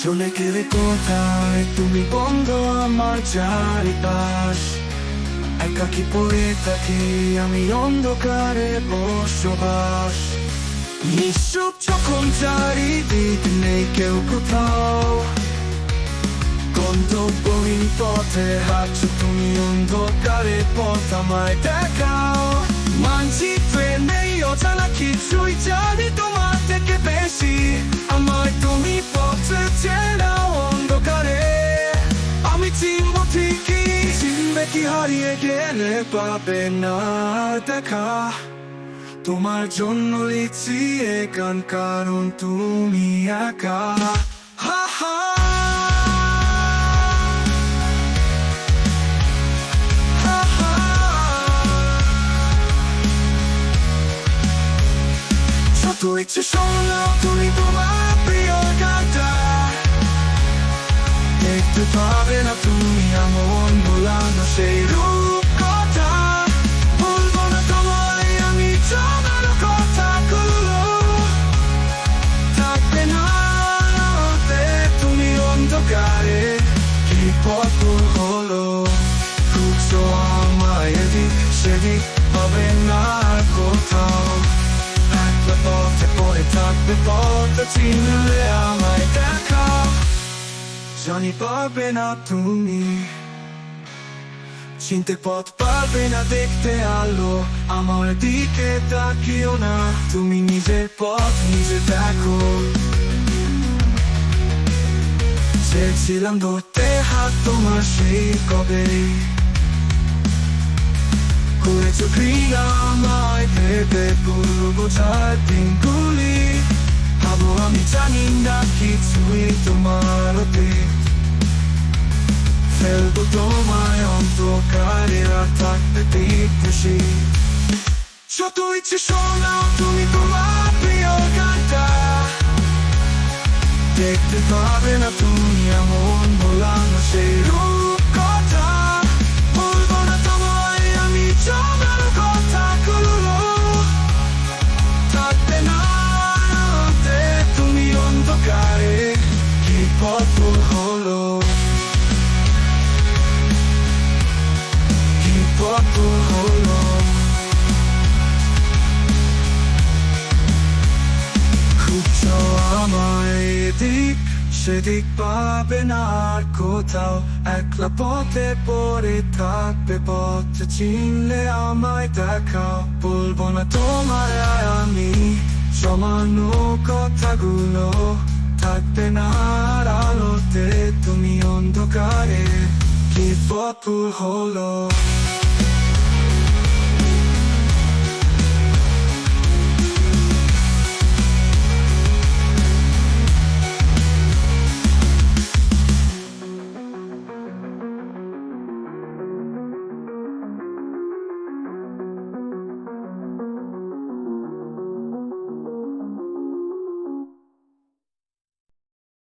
চলে গেলে কোথায় তুমি, বন্ধ আমার চারিপাশ। একাকি পড়ে থাকি আমি অন্ধকারে বসবাস। নিঃশব্দ যখন চারিদিক নেই কেউ কোথাও, গন্তব্যহীন পথে হাঁটছো তুমি, অন্ধকারে পথ আমায় দেখাও। মানচিত্রে নেই অজানা কিছুই, জানি তোমার থেকে বেশি। আমায় তুমি পথে চেনাও অন্ধকারে, আমি চিনব ঠিকই। চিনবে কি হারিয়ে গেলে পাবে না দেখা। তোমার জন্য লিখছি এ গান, কারণ তুমি একা। হা হা যত ইচ্ছে শোনো তুমি তোমার প্রিয় গানটা, দেখতে পাবে না তুমি এমন ভোলানো সেই রূপ কথা। বলবো না তোমায় আমি জমানো কথাগুলো, থাকবে না রাতে তুমি অন্ধকারে। কি পথ ভুল হলো, খুঁজছো আমায় এদিক সেদিক, পাবে না আর কোথাও। পথে পড়ে থাকবে পথ চিনলে আমায় দেখা। জানি পারবে না তুমি চিনতে, পথ পারবে না দেখতে আলো। আমার দিকে তাকিও না, তুমি নিজের পথ নিজে দেখো। চেয়েছিলাম ধরতে হাত তোমার সেই কবে, করেছো ঘৃণা আমায় ভেবে ভুলবো যার দিনগুলি। ভাবো আমি জানি না কিছুই তোমার অতীত, ফেলবো তোমায় অন্ধকারে আর থাকবে খুশি। যত ইচ্ছে শোনাও তুমি তোমার প্রিয় গানটা, দেখতে পাবে না তুমি এমন ভোলানো সেই রূপ কথা। বলবো না তোমায় আমি জমানো কথাগুলো, থাকবে না রাতে তুমি অন্ধকারে। কি পথ ভুল হলো, কি পথ ভুল হলো। খুঁজছো আমায় এদিক সেদিক, পাবে না আর কোথাও। একলা পথে পড়ে থাকবে পথ চিনলে আমায় দেখাও। বলবো না তোমার আর আমি জমানো কথাগুলো, থাকবে না আর আলোতে তুমি অন্ধকারে। কি পথ ভুল হলো।